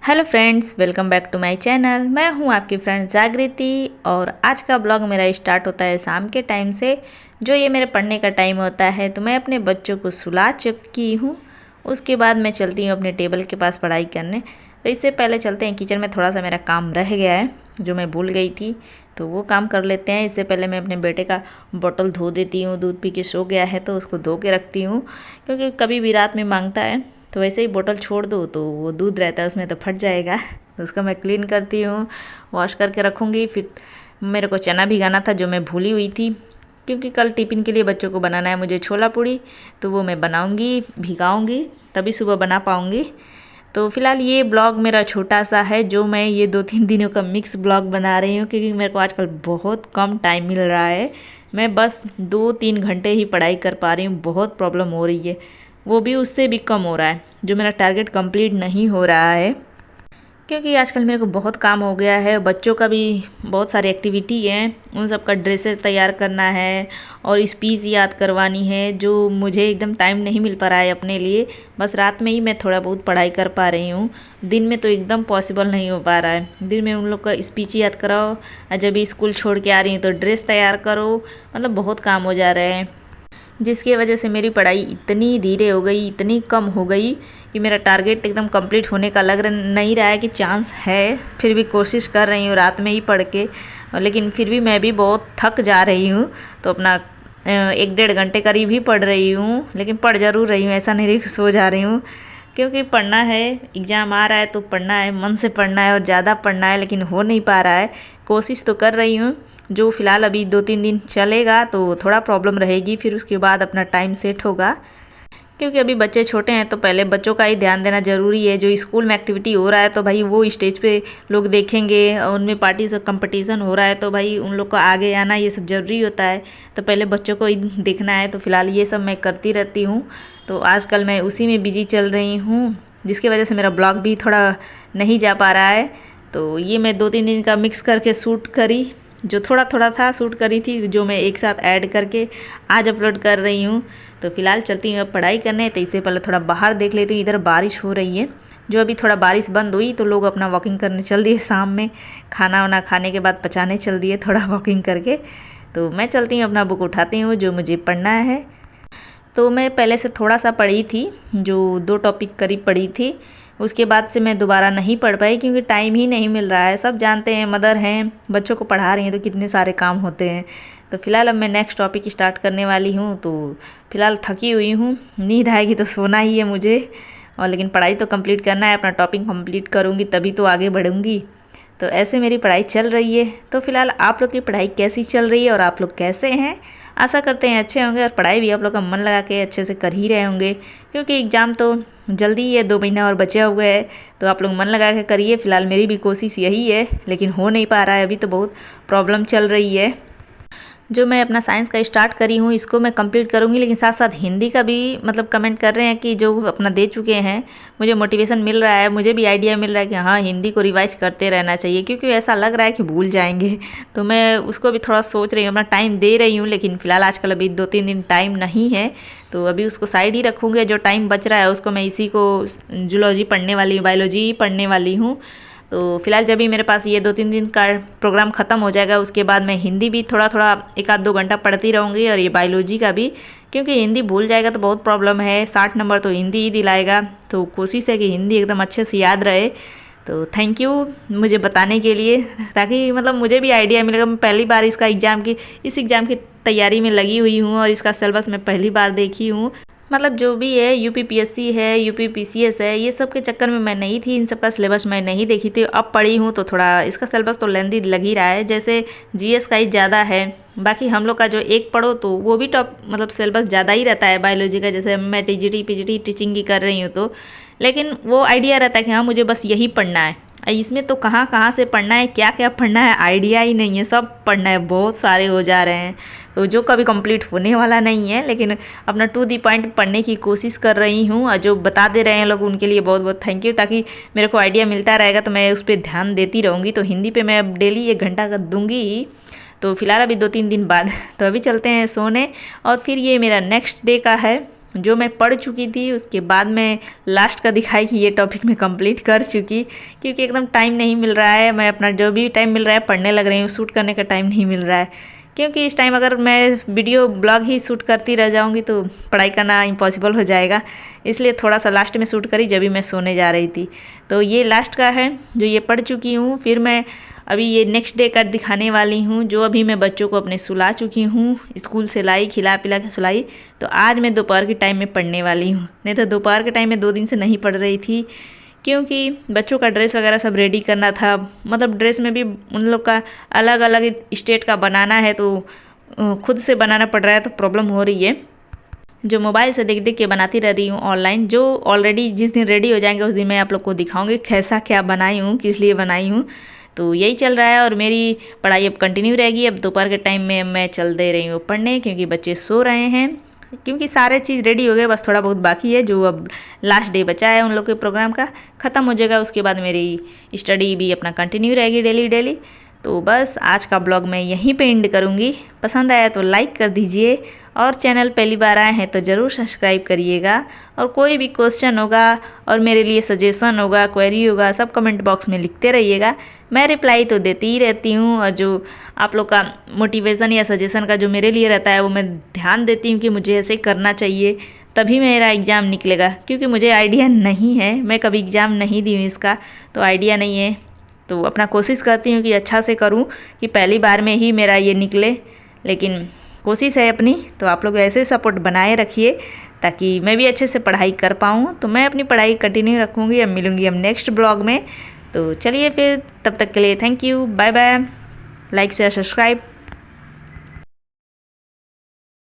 Hello friends, welcome back to my channel. मैं हूं आपकी फ्रेंड जागृति और आज का ब्लॉग मेरा स्टार्ट होता है शाम के टाइम से, जो ये मेरे पढ़ने का टाइम होता है। तो मैं अपने बच्चों को सुला चुकी हूं। उसके बाद मैं चलती हूं अपने टेबल के पास पढ़ाई करने। तो इससे पहले चलते हैं किचन में, थोड़ा सा मेरा काम रह गया है जो मैं भूल गई थी, तो वो काम कर लेते हैं। इससे पहले मैं अपने बेटे का बोतल धो देती हूँ। दूध पी के सो गया है तो उसको धो के रखती हूँ, क्योंकि कभी भी रात में मांगता है। तो वैसे ही बोतल छोड़ दो तो वो दूध रहता है उसमें तो फट जाएगा। तो उसको मैं क्लीन करती हूँ, वॉश करके रखूँगी। फिर मेरे को चना भिगाना था जो मैं भूली हुई थी, क्योंकि कल टिफ़िन के लिए बच्चों को बनाना है मुझे छोला पूड़ी। तो वो मैं बनाऊँगी, भिगाऊँगी, तभी सुबह बना पाऊँगी। तो फ़िलहाल ये ब्लॉग मेरा छोटा सा है, जो मैं ये 2-3 दिनों का मिक्स ब्लॉग बना रही हूँ, क्योंकि मेरे को आजकल बहुत कम टाइम मिल रहा है। मैं बस 2-3 घंटे ही पढ़ाई कर पा रही हूँ। बहुत प्रॉब्लम हो रही है, वो भी उससे भी कम हो रहा है। जो मेरा टारगेट कंप्लीट नहीं हो रहा है, क्योंकि आजकल मेरे को बहुत काम हो गया है। बच्चों का भी बहुत सारी एक्टिविटी है, उन सब का ड्रेसेस तैयार करना है और स्पीच याद करवानी है, जो मुझे एकदम टाइम नहीं मिल पा रहा है अपने लिए। बस रात में ही मैं थोड़ा बहुत पढ़ाई कर पा रही हूँ, दिन में तो एकदम पॉसिबल नहीं हो पा रहा है। दिन में उन लोग का स्पीच याद कराओ और जब भी स्कूल छोड़ के आ रही हूँ तो ड्रेस तैयार करो, मतलब बहुत काम हो जा रहे हैं, जिसकी वजह से मेरी पढ़ाई इतनी धीरे हो गई, इतनी कम हो गई कि मेरा टारगेट एकदम कंप्लीट होने का लग नहीं रहा है कि चांस है। फिर भी कोशिश कर रही हूँ रात में ही पढ़ के, लेकिन फिर भी मैं भी बहुत थक जा रही हूँ। तो अपना 1-1.5 घंटे करीब ही पढ़ रही हूँ, लेकिन पढ़ ज़रूर रही हूँ, ऐसा नहीं कि सो जा रही हूँ। क्योंकि पढ़ना है, एग्ज़ाम आ रहा है तो पढ़ना है, मन से पढ़ना है और ज़्यादा पढ़ना है, लेकिन हो नहीं पा रहा है। कोशिश तो कर रही हूँ, जो फ़िलहाल अभी 2-3 दिन चलेगा तो थोड़ा प्रॉब्लम रहेगी, फिर उसके बाद अपना टाइम सेट होगा। क्योंकि अभी बच्चे छोटे हैं तो पहले बच्चों का ही ध्यान देना ज़रूरी है। जो स्कूल में एक्टिविटी हो रहा है तो भाई वो स्टेज पे लोग देखेंगे, और उनमें पार्टी से कंपटीशन हो रहा है तो भाई उन लोग को आगे आना ये सब ज़रूरी होता है। तो पहले बच्चों को ही देखना है, तो फ़िलहाल ये सब मैं करती रहती हूँ। तो आजकल मैं उसी में बिजी चल रही हूँ, जिसकी वजह से मेरा ब्लॉग भी थोड़ा नहीं जा पा रहा है। तो ये मैं 2-3 दिन का मिक्स करके शूट करी, जो थोड़ा थोड़ा था शूट करी थी, जो मैं एक साथ ऐड करके आज अपलोड कर रही हूँ। तो फ़िलहाल चलती हूँ अब पढ़ाई करने। तो इससे पहले थोड़ा बाहर देख लेती हूँ, इधर बारिश हो रही है। जो अभी थोड़ा बारिश बंद हुई तो लोग अपना वॉकिंग करने चल दिए, शाम में खाना वाना खाने के बाद पचाने चल दिए थोड़ा वॉकिंग करके। तो मैं चलती हूँ, अपना बुक उठाती हूँ जो मुझे पढ़ना है। तो मैं पहले से थोड़ा सा पढ़ी थी, जो 2 टॉपिक करीब पढ़ी थी। उसके बाद से मैं दोबारा नहीं पढ़ पाई, क्योंकि टाइम ही नहीं मिल रहा है। सब जानते हैं, मदर हैं, बच्चों को पढ़ा रही हैं तो कितने सारे काम होते हैं। तो फ़िलहाल अब मैं नेक्स्ट टॉपिक स्टार्ट करने वाली हूँ। तो फ़िलहाल थकी हुई हूँ, नींद आएगी तो सोना ही है मुझे, और लेकिन पढ़ाई तो कंप्लीट करना है। अपना टॉपिक कंप्लीट करूँगी तभी तो आगे बढ़ूँगी। तो ऐसे मेरी पढ़ाई चल रही है। तो फ़िलहाल आप लोग की पढ़ाई कैसी चल रही है और आप लोग कैसे हैं? आशा करते हैं अच्छे होंगे, और पढ़ाई भी आप लोग का मन लगा के अच्छे से कर ही रहे होंगे, क्योंकि एग्ज़ाम तो जल्दी ही है, 2 महीना और बचा हुआ है। तो आप लोग मन लगा के करिए। फ़िलहाल मेरी भी कोशिश यही है, लेकिन हो नहीं पा रहा है, अभी तो बहुत प्रॉब्लम चल रही है। जो मैं अपना साइंस का स्टार्ट करी हूँ इसको मैं कंप्लीट करूँगी, लेकिन साथ साथ हिंदी का भी मतलब कमेंट कर रहे हैं कि जो अपना दे चुके हैं, मुझे मोटिवेशन मिल रहा है, मुझे भी आइडिया मिल रहा है कि हाँ हिंदी को रिवाइज करते रहना चाहिए, क्योंकि ऐसा लग रहा है कि भूल जाएंगे। तो मैं उसको भी थोड़ा सोच रही हूँ, अपना टाइम दे रही हूँ, लेकिन फ़िलहाल आजकल अभी 2-3 दिन टाइम नहीं है। तो अभी उसको साइड ही रखूँगी, जो टाइम बच रहा है उसको मैं इसी को जूलॉजी पढ़ने वाली हूँ, बायोलॉजी पढ़ने वाली हूँ। तो फ़िलहाल जब भी मेरे पास ये 2-3 दिन का प्रोग्राम ख़त्म हो जाएगा, उसके बाद मैं हिंदी भी थोड़ा थोड़ा 1-2 घंटा पढ़ती रहूँगी, और ये बायोलॉजी का भी, क्योंकि हिंदी भूल जाएगा तो बहुत प्रॉब्लम है। 60 नंबर तो हिंदी ही दिलाएगा। तो कोशिश है कि हिंदी एकदम अच्छे से याद रहे। तो थैंक यू मुझे बताने के लिए, ताकि मतलब मुझे भी आइडिया मिलेगा। मैं पहली बार इस एग्ज़ाम की तैयारी में लगी हुई हूँ, और इसका सिलेबस मैं पहली बार देखी हूँ। मतलब जो भी है, यूपीपीएससी है, यूपीपीसीएस है, ये सब के चक्कर में मैं नहीं थी, इन सब का सिलेबस मैं नहीं देखी थी। अब पढ़ी हूँ तो थोड़ा इसका सिलेबस तो लेंदी लग ही रहा है, जैसे जीएस का ही ज़्यादा है। बाकी हम लोग का जो एक पढ़ो तो वो भी टॉप मतलब सिलेबस ज़्यादा ही रहता है बायोलॉजी का। जैसे मैं टीजीटी पीजीटी टीचिंग की कर रही हूँ, तो लेकिन वो आइडिया रहता है कि हाँ मुझे बस यही पढ़ना है। इसमें तो कहाँ कहाँ से पढ़ना है, क्या क्या पढ़ना है, आइडिया ही नहीं है। सब पढ़ना है, बहुत सारे हो जा रहे हैं, तो जो कभी कंप्लीट होने वाला नहीं है। लेकिन अपना टू दी पॉइंट पढ़ने की कोशिश कर रही हूँ, और जो बता दे रहे हैं लोग उनके लिए बहुत बहुत थैंक यू, ताकि मेरे को आइडिया मिलता रहेगा तो मैं उस पर ध्यान देती रहूँगी। तो हिंदी पे मैं अब डेली 1 घंटा का दूँगी ही। तो फ़िलहाल अभी 2-3 दिन बाद तो अभी चलते हैं सोने, और फिर ये मेरा नेक्स्ट डे का है। जो मैं पढ़ चुकी थी उसके बाद मैं लास्ट का दिखाई कि ये टॉपिक मैं कंप्लीट कर चुकी, क्योंकि एकदम टाइम नहीं मिल रहा है। मैं अपना जो भी टाइम मिल रहा है पढ़ने लग रही हूँ, शूट करने का टाइम नहीं मिल रहा है, क्योंकि इस टाइम अगर मैं वीडियो ब्लॉग ही शूट करती रह जाऊँगी तो पढ़ाई करना इम्पॉसिबल हो जाएगा। इसलिए थोड़ा सा लास्ट में शूट करी जब भी मैं सोने जा रही थी। तो ये लास्ट का है जो ये पढ़ चुकी हूँ। फिर मैं अभी ये नेक्स्ट डे का दिखाने वाली हूँ, जो अभी मैं बच्चों को अपने सुला चुकी हूँ, स्कूल से लाई, खिला पिला के सुलाई। तो आज मैं दोपहर के टाइम में पढ़ने वाली हूँ, नहीं तो दोपहर के टाइम में 2 दिन से नहीं पढ़ रही थी, क्योंकि बच्चों का ड्रेस वगैरह सब रेडी करना था। मतलब ड्रेस में भी उन लोग का अलग अलग स्टेट का बनाना है, तो खुद से बनाना पड़ रहा है, तो प्रॉब्लम हो रही है। जो मोबाइल से देख देख के बनाती रह रही हूँ ऑनलाइन, जो ऑलरेडी जिस दिन रेडी हो जाएंगे उस दिन मैं आप लोग को दिखाऊंगी कैसा क्या बनाई हूँ, किस लिए बनाई हूँ। तो यही चल रहा है और मेरी पढ़ाई अब कंटिन्यू रहेगी। अब दोपहर के टाइम में मैं चल दे रही हूँ पढ़ने, क्योंकि बच्चे सो रहे हैं, क्योंकि सारे चीज़ रेडी हो गए, बस थोड़ा बहुत बाकी है। जो अब लास्ट डे बचा है उन लोग के प्रोग्राम का ख़त्म हो जाएगा, उसके बाद मेरी स्टडी भी अपना कंटिन्यू रहेगी डेली डेली। तो बस आज का ब्लॉग मैं यहीं पे एंड करूँगी। पसंद आया तो लाइक कर दीजिए, और चैनल पहली बार आए हैं तो ज़रूर सब्सक्राइब करिएगा। और कोई भी क्वेश्चन होगा और मेरे लिए सजेशन होगा, क्वेरी होगा, सब कमेंट बॉक्स में लिखते रहिएगा। मैं रिप्लाई तो देती ही रहती हूँ, और जो आप लोग का मोटिवेशन या सजेशन का जो मेरे लिए रहता है वो मैं ध्यान देती हूँ कि मुझे ऐसे करना चाहिए, तभी मेरा एग्ज़ाम निकलेगा। क्योंकि मुझे आइडिया नहीं है, मैं कभी एग्ज़ाम नहीं दी हूँ इसका, तो आइडिया नहीं है। तो अपना कोशिश करती हूँ कि अच्छा से करूँ, कि पहली बार में ही मेरा ये निकले, लेकिन कोशिश है अपनी। तो आप लोग ऐसे सपोर्ट बनाए रखिए ताकि मैं भी अच्छे से पढ़ाई कर पाऊँ। तो मैं अपनी पढ़ाई कंटिन्यू रखूँगी। अब मिलूँगी हम नेक्स्ट ब्लॉग में। तो चलिए फिर, तब तक के लिए thank you, bye bye, like share subscribe.